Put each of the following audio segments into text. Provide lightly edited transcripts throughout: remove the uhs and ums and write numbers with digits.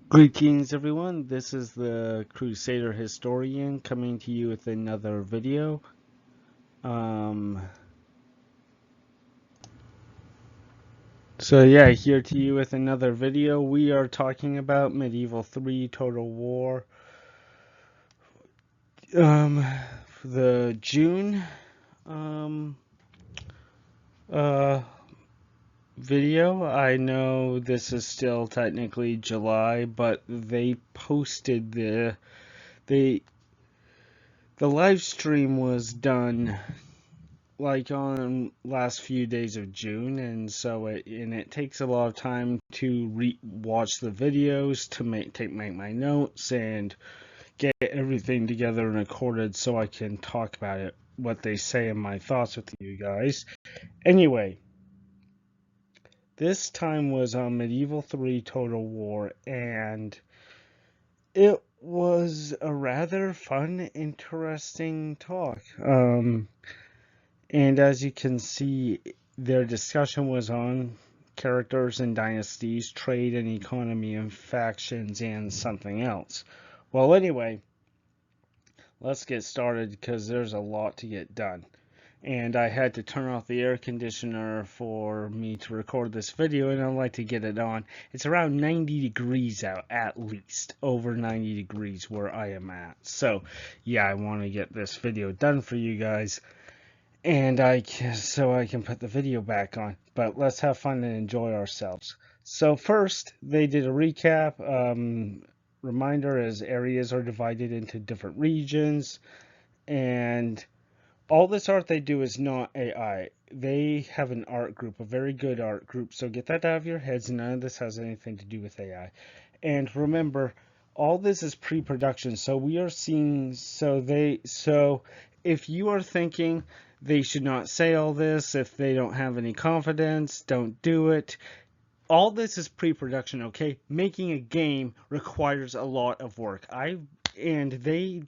Greetings everyone, this is the Crusader Historian coming to you with another video. Here to you with another video. We are talking about Medieval 3 Total War. The June uh, video. I know this is still technically July, but they posted the live stream was done like on last few days of June, and so it takes a lot of time to watch the videos to make my notes and get everything together and recorded so I can talk about it, what they say and my thoughts with you guys. Anyway, this time was on Medieval 3 Total War, and it was a rather fun, interesting talk. And as you can see, their discussion was on characters and dynasties, trade and economy, and factions, and something else. Well, anyway, let's get started because there's a lot to get done. And I had to turn off the air conditioner for me to record this video, and I'd like to get it on. It's around 90 degrees out, at least. Over 90 degrees where I am at. So, yeah, I want to get this video done for you guys. And so I can put the video back on. But let's have fun and enjoy ourselves. So first, they did a recap. Reminder as areas are divided into different regions, and all this art they do is not AI. They have an art group, a very good art group. So get that out of your heads. None of this has anything to do with AI. And remember, all this is pre-production. So we are seeing. So if you are thinking they should not say all this, if they don't have any confidence, don't do it. All this is pre-production, okay? Making a game requires a lot of work. And they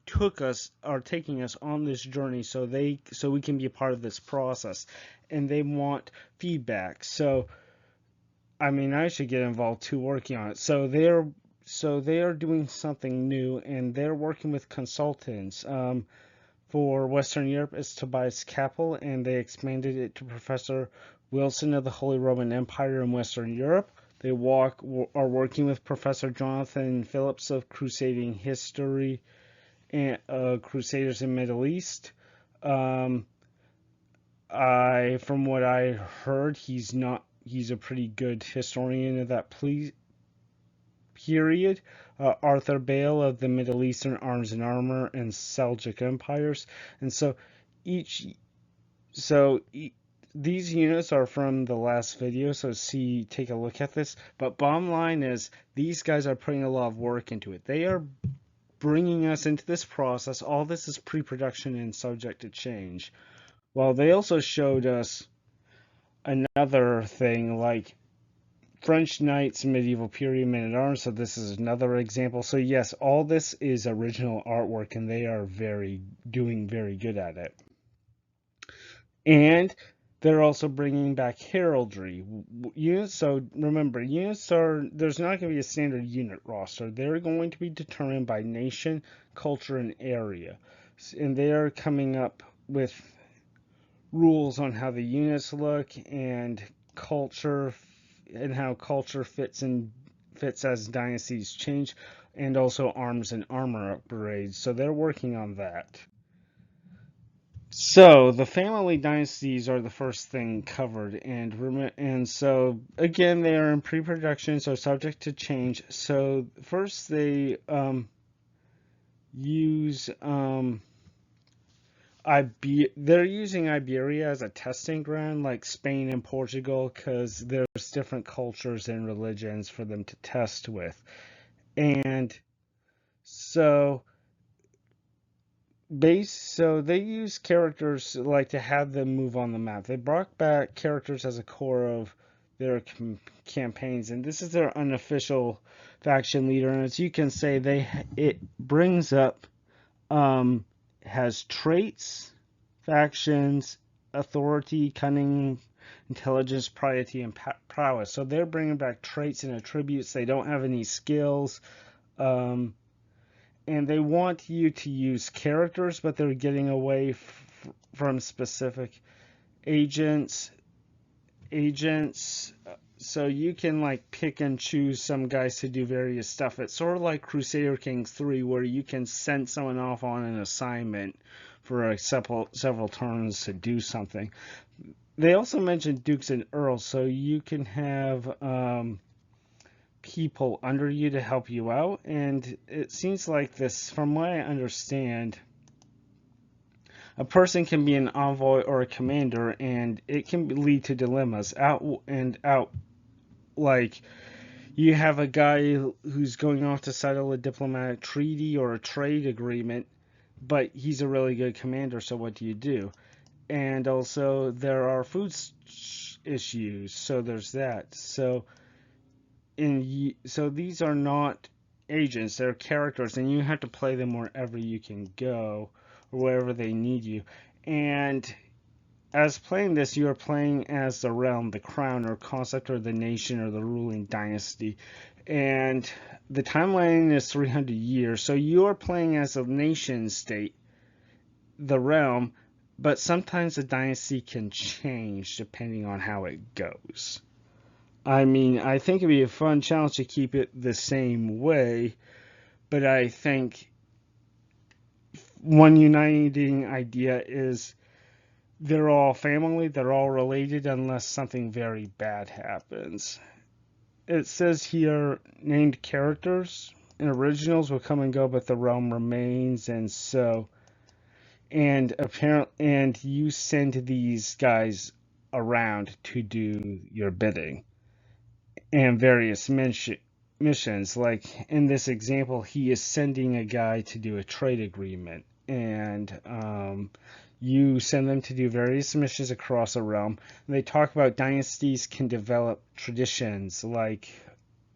are taking us on this journey so we can be a part of this process, and they want feedback. So I mean, I should get involved too, working on it. So they are doing something new, and they're working with consultants. For Western Europe, it's Tobias Kappel, and they expanded it to Professor Wilson of the Holy Roman Empire in Western Europe. They are working with Professor Jonathan Phillips of Crusading History and Crusaders in Middle East. From what I heard, he's a pretty good historian of that period. Arthur Bale of the Middle Eastern Arms and Armor and Seljuk empires, and these units are from the last video, so take a look at this. But bottom line is, these guys are putting a lot of work into it. They are bringing us into this process. All this is pre-production and subject to change. Well, they also showed us another thing like French knights, medieval period men at arms. So this is another example. So yes, all this is original artwork, and they are doing very good at it. And they're also bringing back heraldry units. So remember, there's not going to be a standard unit roster. They're going to be determined by nation, culture, and area, and they are coming up with rules on how the units look and culture, and how culture fits as dynasties change, and also arms and armor upgrades. So they're working on that. So the family dynasties are the first thing covered, and so again they are in pre-production, so subject to change. So first they use they're using Iberia as a testing ground, like Spain and Portugal, because there's different cultures and religions for them to test with. And so they use characters like to have them move on the map. They brought back characters as a core of their campaigns, and this is their unofficial faction leader. And as you can say, it brings up has traits, factions, authority, cunning, intelligence, piety, and prowess. So they're bringing back traits and attributes. They don't have any skills. And they want you to use characters, but they're getting away from specific agents. So you can like pick and choose some guys to do various stuff. It's sort of like Crusader Kings 3, where you can send someone off on an assignment for several turns to do something. They also mentioned dukes and earls, so you can have people under you to help you out. And it seems like this, from what I understand, a person can be an envoy or a commander, and it can lead to dilemmas out and out. Like, you have a guy who's going off to settle a diplomatic treaty or a trade agreement, but he's a really good commander, so what do you do? And also, there are food issues, so there's that. So these are not agents, they're characters, and you have to play them wherever you can go, or wherever they need you. And as playing this, you are playing as the realm, the crown, or concept, or the nation, or the ruling dynasty. And the timeline is 300 years, so you are playing as a nation state, the realm, but sometimes the dynasty can change depending on how it goes. I mean, I think it'd be a fun challenge to keep it the same way, but I think one uniting idea is they're all family, they're all related unless something very bad happens. It says here named characters and originals will come and go, but the realm remains, and you send these guys around to do your bidding and various missions. Like in this example, he is sending a guy to do a trade agreement, and you send them to do various missions across a realm. And they talk about dynasties can develop traditions, like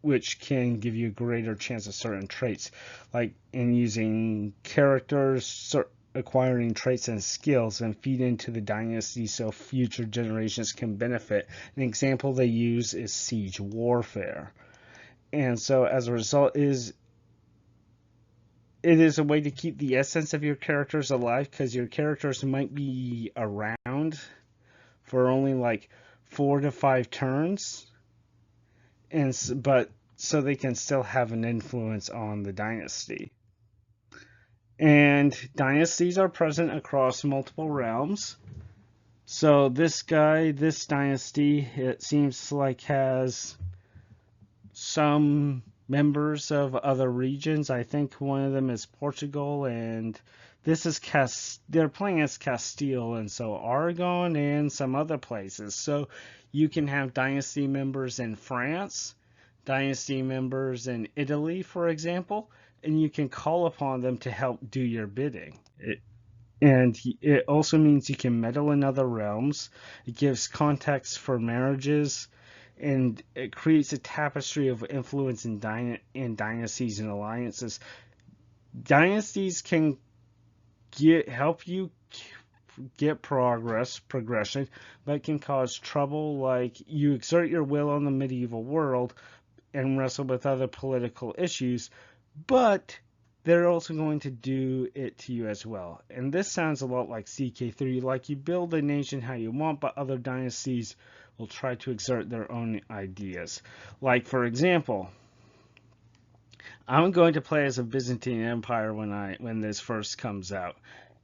which can give you a greater chance of certain traits, like in using characters, acquiring traits and skills, and feed into the dynasty so future generations can benefit. An example they use is siege warfare. And so as a result, it is a way to keep the essence of your characters alive, because your characters might be around for only like 4 to 5 turns, but so they can still have an influence on the dynasty. And dynasties are present across multiple realms. So this dynasty, it seems like has some members of other regions. I think one of them is Portugal, and this is they're playing as Castile, and so Aragon and some other places. So you can have dynasty members in France, dynasty members in Italy, for example, and you can call upon them to help do your bidding. It also means you can meddle in other realms. It gives context for marriages, and it creates a tapestry of influence in dynasties and alliances. Dynasties can help you get progression, but can cause trouble, like you exert your will on the medieval world and wrestle with other political issues, but they're also going to do it to you as well. And this sounds a lot like CK3, like you build a nation how you want, but other dynasties will try to exert their own ideas. Like, for example, I'm going to play as a Byzantine Empire when this first comes out,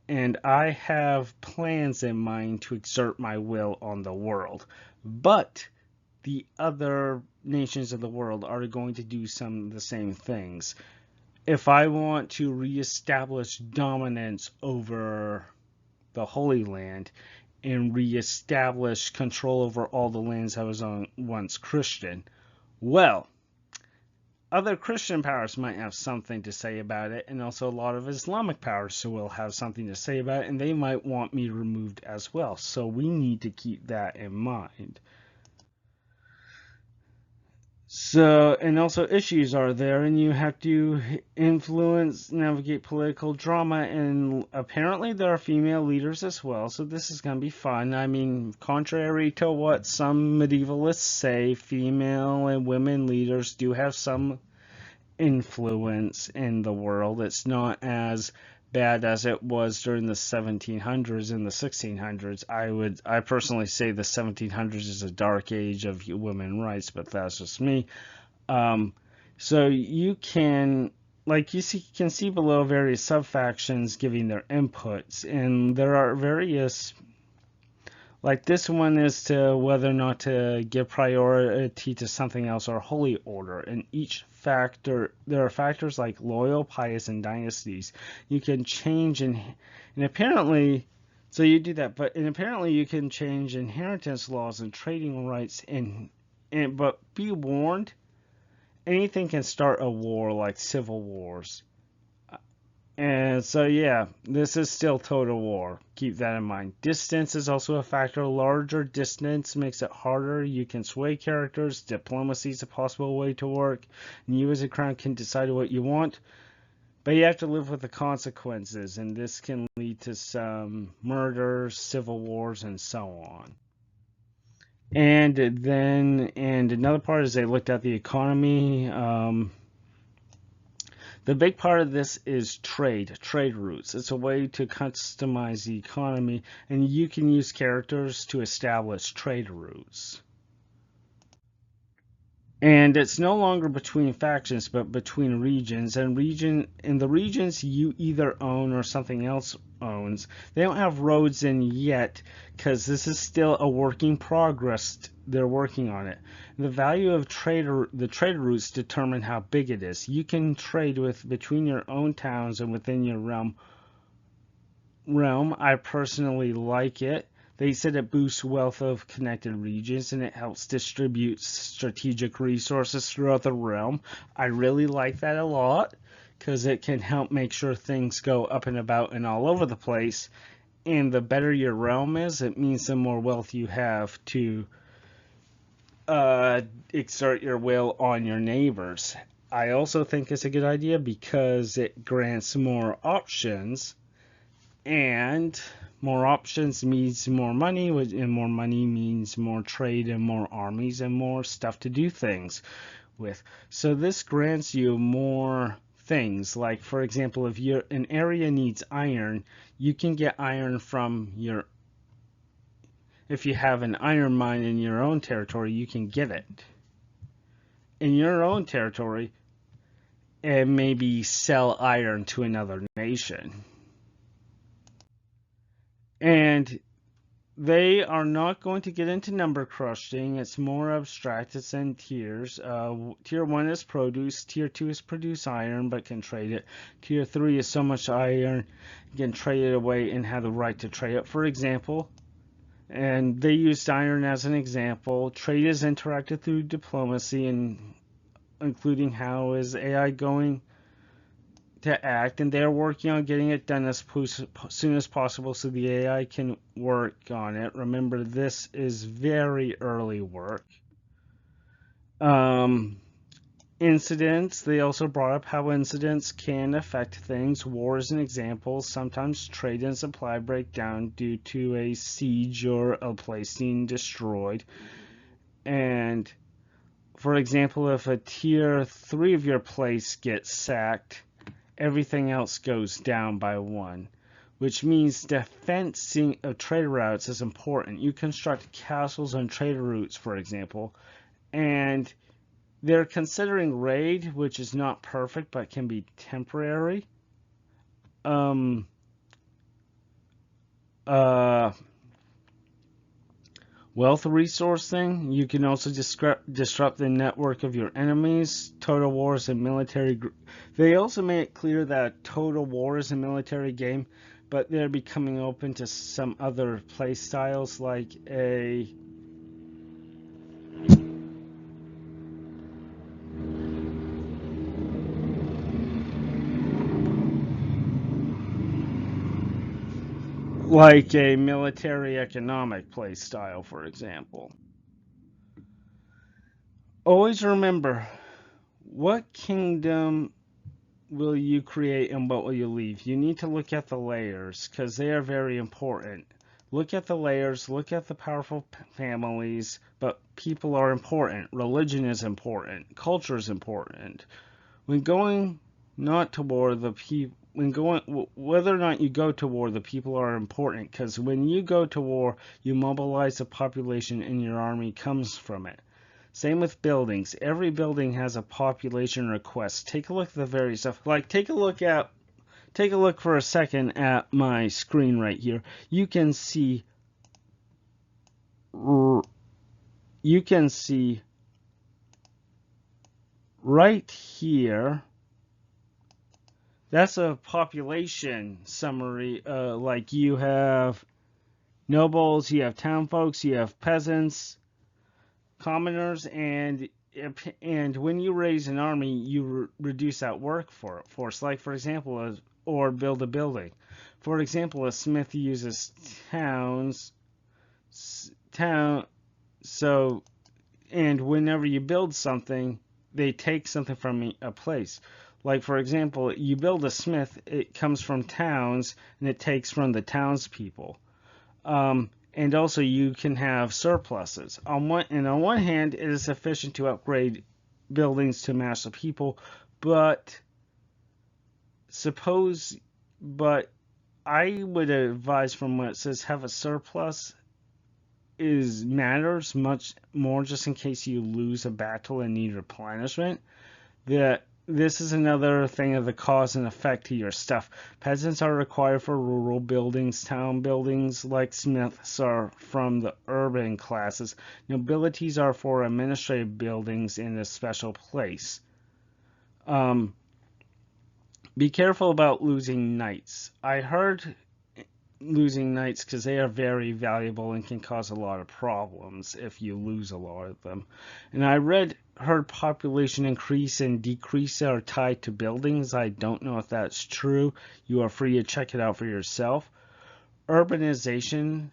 and I have plans in mind to exert my will on the world. But the other nations of the world are going to do some of the same things. If I want to reestablish dominance over the Holy Land and reestablish control over all the lands I was on once Christian, well, other Christian powers might have something to say about it, and also a lot of Islamic powers will have something to say about it, and they might want me removed as well. So we need to keep that in mind. So, and also issues are there, and you have to influence, navigate political drama, and apparently there are female leaders as well, so this is going to be fun. I mean, contrary to what some medievalists say, female and women leaders do have some influence in the world. It's not as bad as it was during the 1700s and the 1600s. I personally say the 1700s is a dark age of women's rights, but that's just me. Um, so you can, like can see below various subfactions giving their inputs, and there are various, like this one is to whether or not to give priority to something else or holy order. And each factor, there are factors like loyal, pious, and dynasties. You can change and apparently, so you do that, and apparently you can change inheritance laws and trading rights but be warned, anything can start a war like civil wars. And so, yeah, this is still total war. Keep that in mind. Distance is also a factor. Larger distance makes it harder. You can sway characters. Diplomacy is a possible way to work. And you as a crown can decide what you want. But you have to live with the consequences. And this can lead to some murders, civil wars, and so on. And another part is they looked at the economy. The big part of this is trade routes. It's a way to customize the economy, and you can use characters to establish trade routes. And it's no longer between factions, but between regions. And in the regions you either own or something else owns. They don't have roads in yet, because this is still a work in progress. They're working on it. The value of the trade routes determine how big it is. You can trade between your own towns and within your realm. I personally like it. They said it boosts wealth of connected regions and it helps distribute strategic resources throughout the realm. I really like that a lot because it can help make sure things go up and about and all over the place. And the better your realm is, it means the more wealth you have to exert your will on your neighbors. I also think it's a good idea because it grants more options, and more options means more money, and more money means more trade and more armies and more stuff to do things with. So this grants you more things. Like, for example, if an area needs iron, you can get iron from if you have an iron mine in your own territory, you can get it in your own territory and maybe sell iron to another nation. And they are not going to get into number crushing. It's more abstract. It's in tiers. Tier 1 is produce. Tier 2 is produce iron, but can trade it. Tier 3 is so much iron, you can trade it away and have the right to trade it. For example, and they used iron as an example. Trade is interacted through diplomacy, and including how is AI going to act, and they're working on getting it done as soon as possible so the AI can work on it. Remember, this is very early work. Incidents, they also brought up how incidents can affect things. War is an example. Sometimes trade and supply break down due to a siege or a place being destroyed. And for example, if a tier 3 of your place gets sacked, everything else goes down by 1, which means defending of trade routes is important. You construct castles on trade routes, for example, and they're considering raid, which is not perfect but can be temporary. Wealth resourcing, you can also disrupt the network of your enemies. Total War is a military. They also made it clear that Total War is a military game, but they're becoming open to some other play styles like a military economic play style, for example. Always remember, what kingdom will you create and what will you leave? You need to look at the layers because they are very important. Look at the layers, look at the powerful families, but people are important. Religion is important. Culture is important. When going not to war, the people when going whether or not you go to war, the people are important because when you go to war, you mobilize the population and your army comes from it. Same with buildings. Every building has a population request. Take a look at the various stuff. Like take a look for a second at my screen right here. You can see right here. That's a population summary. Like you have nobles, you have town folks, you have peasants, commoners, and when you raise an army, you reduce that workforce. Like for example, or build a building. For example, a smith uses town. So, and whenever you build something, they take something from a place. Like for example, you build a smith, it comes from towns, and it takes from the townspeople. And also you can have surpluses. On one hand, it is sufficient to upgrade buildings to match the people, but I would advise from what it says have a surplus matters much more just in case you lose a battle and need replenishment. That this is another thing of the cause and effect to your stuff. Peasants are required for rural buildings, town buildings like smiths are from the urban classes. Nobilities are for administrative buildings in a special place. Be careful about losing knights. I heard losing knights because they are very valuable and can cause a lot of problems if you lose a lot of them. And I heard population increase and decrease are tied to buildings. I don't know if that's true. You are free to check it out for yourself. Urbanization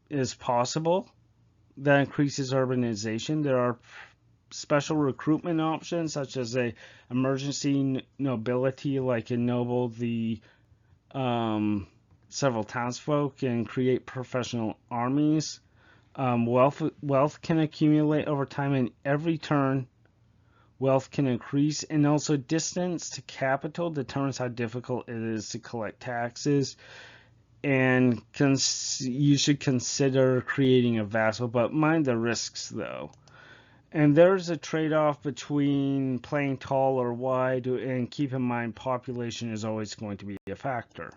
is possible. That increases urbanization. There are special recruitment options such as a emergency nobility, like ennoble the several townsfolk and create professional armies. Wealth can accumulate over time, and every turn, wealth can increase. And also, distance to capital determines how difficult it is to collect taxes. And you should consider creating a vassal, but mind the risks though. And there's a trade-off between playing tall or wide, and keep in mind population is always going to be a factor.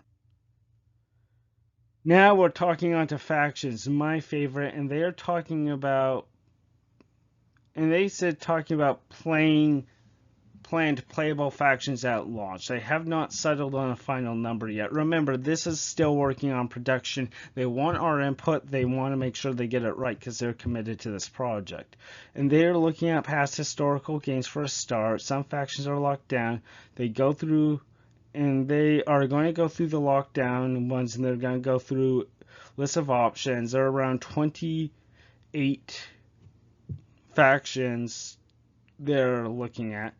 Now we're talking on to factions, my favorite, and they are talking about, and they said talking about planned playable factions at launch. They have not settled on a final number yet. Remember, this is still working on production. They want our input. They want to make sure they get it right because they're committed to this project. And they're looking at past historical games for a start. Some factions are locked down. They go through, and they are going to go through the lockdown ones, and they're going to go through lists of options. There are around 28 factions they're looking at.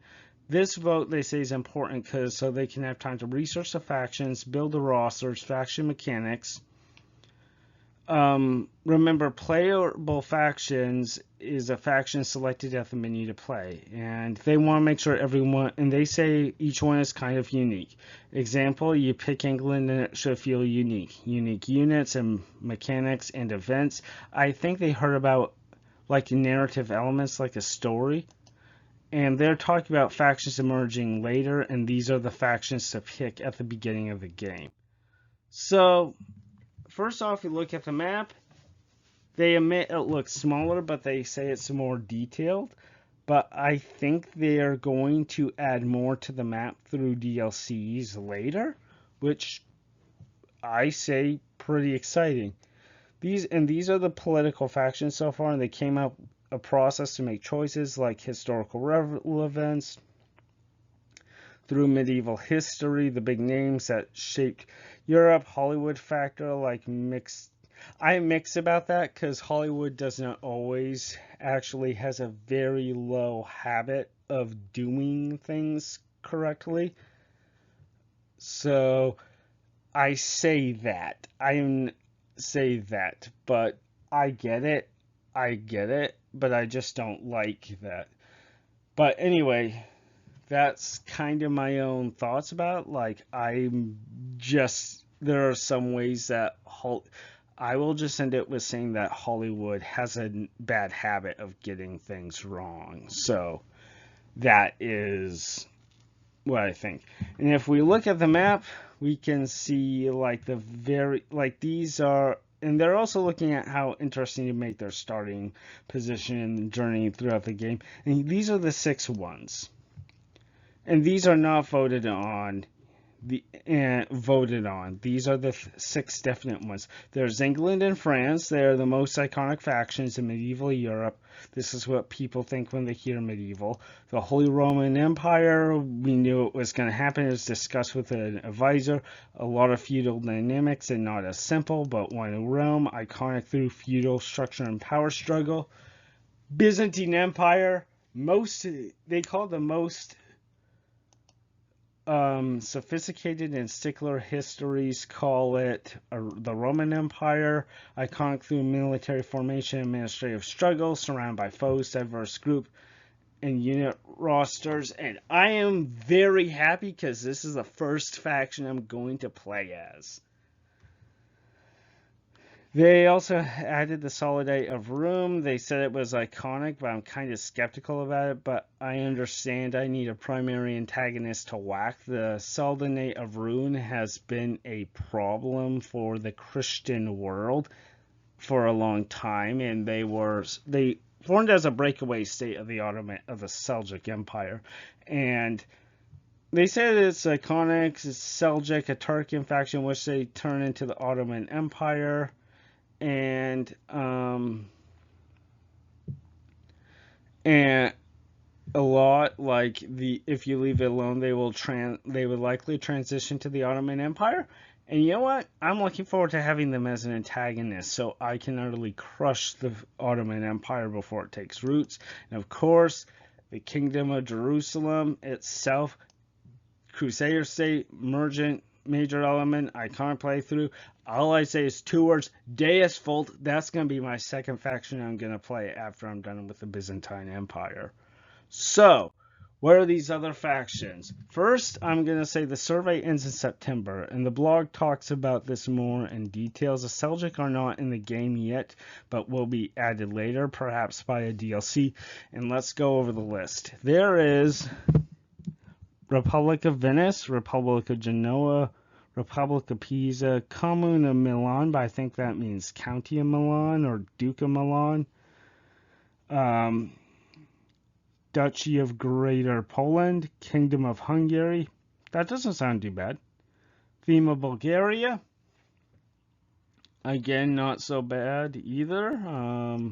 This vote, they say, is important because so they can have time to research the factions, build the rosters, faction mechanics. Remember, playable factions is a faction selected at the menu to play, and they want to make sure everyone, and they say each one is kind of unique. Example, you pick England and it should feel unique. Unique units and mechanics and events. I think they heard about like narrative elements like a story. And they're talking about factions emerging later, and these are the factions to pick at the beginning of the game. So, first off, you look at the map. They admit it looks smaller, but they say it's more detailed. But I think they are going to add more to the map through DLCs later, which I say pretty exciting. These are the political factions so far, and they came up a process to make choices like historical relevance through medieval history, the big names that shaped Europe, Hollywood factor like mixed I'm mixed about that because Hollywood doesn't always actually has a very low habit of doing things correctly. So I say that. Say that, but I get it. I get it, but I just don't like that. But anyway, that's kind of my own thoughts about it. Like I'm just there are some ways that I will just end it with saying that Hollywood has a bad habit of getting things wrong. So that is what I think. And if we look at the map, we can see like these are, and they're also looking at how interesting to make their starting position and journey throughout the game. And these are the 6 ones, and these are not voted on. Voted on. These are the 6 definite ones. There's England and France. They are the most iconic factions in medieval Europe. This is what people think when they hear medieval. The Holy Roman Empire, we knew it was going to happen. It was discussed with an advisor. A lot of feudal dynamics and not as simple, but one in Rome, iconic through feudal structure and power struggle. Byzantine Empire, they call it the most sophisticated and stickler histories call it the Roman Empire, iconic through military formation, administrative struggle, surrounded by foes, diverse group and unit rosters. And I am very happy because this is the first faction I'm going to play as. They also added the Solidate of Room. They said it was iconic, but I'm kind of skeptical about it. But I understand I need a primary antagonist to whack. The Solidate of Ruin has been a problem for the Christian world for a long time, and they formed as a breakaway state of the Seljuk Empire, and they said it's iconic. It's Seljuk, a Turkic faction, which they turn into the Ottoman Empire. And a lot like if you leave it alone, they would likely transition to the Ottoman Empire. And you know what? I'm looking forward to having them as an antagonist, so I can utterly crush the Ottoman Empire before it takes roots. And of course, the Kingdom of Jerusalem itself, Crusader state, major element, iconic playthrough. All I say is 2 words: Deus Vult. That's going to be my second faction I'm going to play after I'm done with the Byzantine Empire. So, what are these other factions? First, I'm going to say the survey ends in September, and the blog talks about this more in details. The Seljuk are not in the game yet, but will be added later, perhaps by a DLC. And let's go over the list. There is Republic of Venice, Republic of Genoa, Republic of Pisa, Commune of Milan, but I think that means County of Milan or Duke of Milan. Duchy of Greater Poland, Kingdom of Hungary. That doesn't sound too bad. Theme of Bulgaria. Again, not so bad either.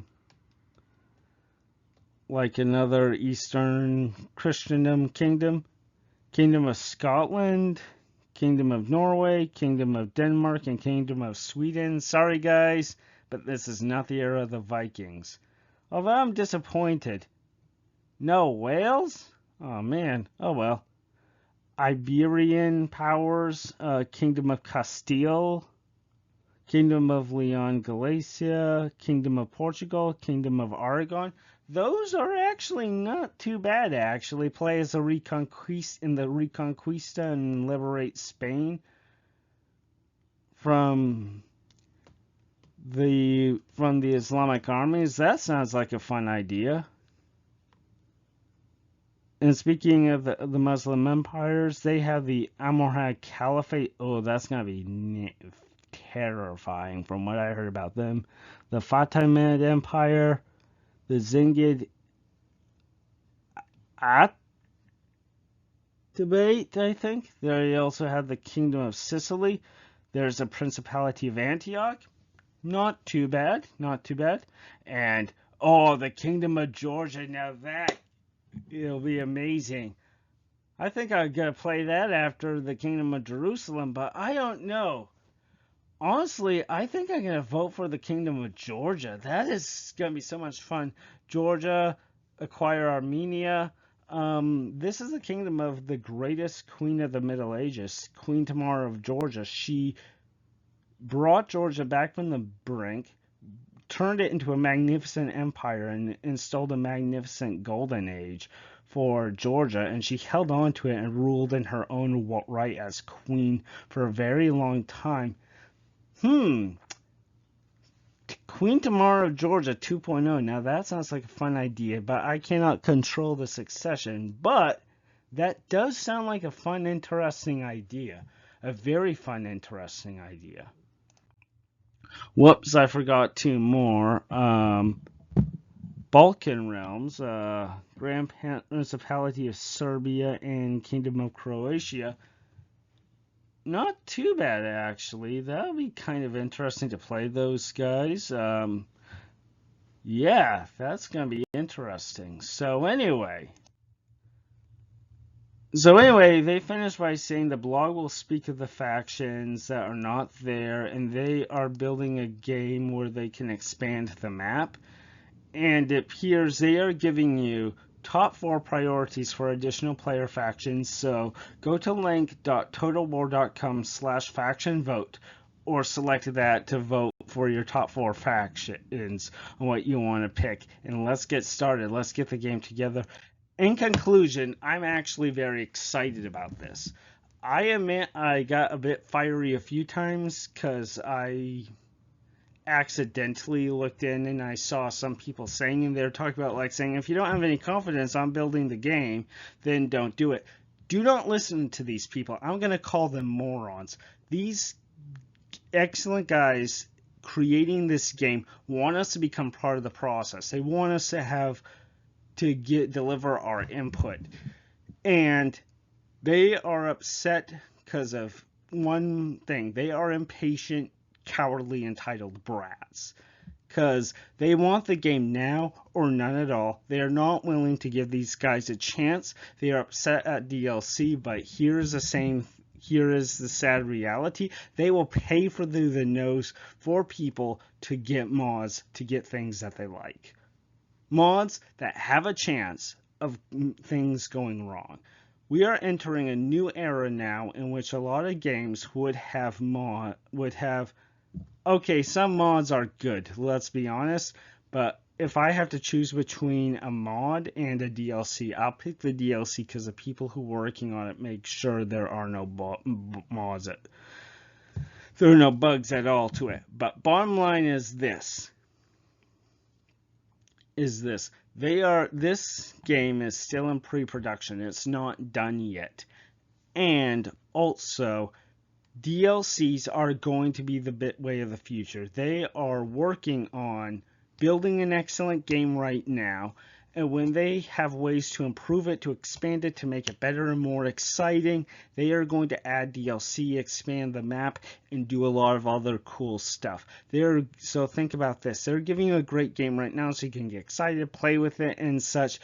Like another Eastern Christendom kingdom. Kingdom of Scotland, Kingdom of Norway, Kingdom of Denmark, and Kingdom of Sweden. Sorry guys, but this is not the era of the Vikings. Although I'm disappointed. No Wales? Oh man, oh well. Iberian powers, Kingdom of Castile, Kingdom of Leon, Galicia, Kingdom of Portugal, Kingdom of Aragon. Those are actually not too bad, actually. Play as a Reconquista and liberate Spain from the Islamic armies. That sounds like a fun idea. And speaking of the Muslim empires, they have the Almohad Caliphate. Oh, that's going to be terrifying from what I heard about them. The Fatimid Empire, the Zingid Debate, I think. They also have the Kingdom of Sicily. There's a Principality of Antioch. Not too bad, not too bad. And, oh, the Kingdom of Georgia. Now that, it'll be amazing. I think I'm going to play that after the Kingdom of Jerusalem, but I don't know. Honestly, I think I'm gonna vote for the Kingdom of Georgia. That is gonna be so much fun. Georgia, acquire Armenia. This is the kingdom of the greatest queen of the Middle Ages, Queen Tamar of Georgia. She brought Georgia back from the brink, turned it into a magnificent empire, and installed a magnificent golden age for Georgia. And she held on to it and ruled in her own right as queen for a very long time. Queen Tamar of Georgia 2.0. Now that sounds like a fun idea, but I cannot control the succession. But that does sound like a fun, interesting idea. A very fun, interesting idea. Whoops, I forgot two more. Balkan realms, Grand Principality of Serbia and Kingdom of Croatia. Not too bad, actually. That would be kind of interesting to play those guys. Yeah, that's going to be interesting. So anyway, they finished by saying the blog will speak of the factions that are not there, and they are building a game where they can expand the map. And it appears they are giving you top 4 priorities for additional player factions. So go to link.totalwar.com/faction vote, or select that to vote for your top 4 factions and what you want to pick. And let's get started. Let's get the game together. In conclusion, I'm actually very excited about this. I admit I got a bit fiery a few times because I accidentally looked in and I saw some people saying, and they're talking about like saying, if you don't have any confidence on building the game, then don't do it. Do not listen to these people. I'm going to call them morons. These excellent guys creating this game want us to become part of the process. They want us to deliver our input. And they are upset because of one thing. They are impatient, cowardly, entitled brats. Because they want the game now or none at all. They are not willing to give these guys a chance. They are upset at DLC, but here is the sad reality. They will pay for the nose for people to get mods, to get things that they like. Mods that have a chance of things going wrong. We are entering a new era now in which a lot of games would have okay, some mods are good, let's be honest, but if I have to choose between a mod and a DLC, I'll pick the DLC because the people who are working on it make sure there are no mods. There are no bugs at all to it. But bottom line is this. This game is still in pre-production. It's not done yet. And also, DLCs are going to be the way of the future. They are working on building an excellent game right now, and when they have ways to improve it, to expand it, to make it better and more exciting, they are going to add DLC, expand the map, and do a lot of other cool stuff. So think about this. They're giving you a great game right now so you can get excited, play with it and such,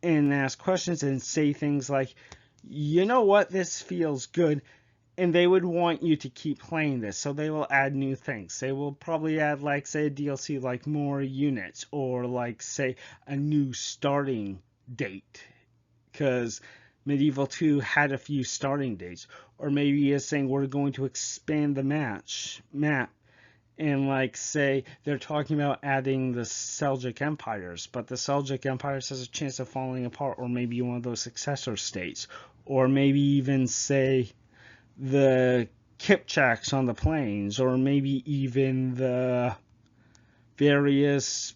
and ask questions and say things like, you know what, this feels good. And they would want you to keep playing this, so they will add new things. They will probably add, like, say, a DLC like more units, or like, say, a new starting date, because Meddeval 2 had a few starting dates. Or maybe it's saying we're going to expand the map, and like, say, they're talking about adding the Seljuk Empires, but the Seljuk Empires has a chance of falling apart, or maybe one of those successor states, or maybe even, say, the Kipchaks on the plains, or maybe even the various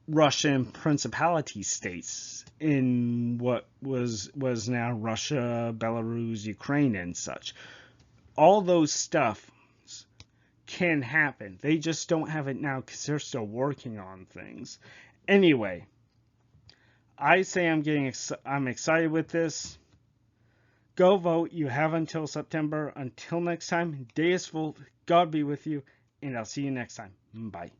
Russian principality states in what was now Russia, Belarus, Ukraine, and such. All those stuff can happen. They just don't have it now because they're still working on things. Anyway, I say I'm excited with this. Go vote. You have until September. Until next time, Deus Vult, God be with you, and I'll see you next time. Bye.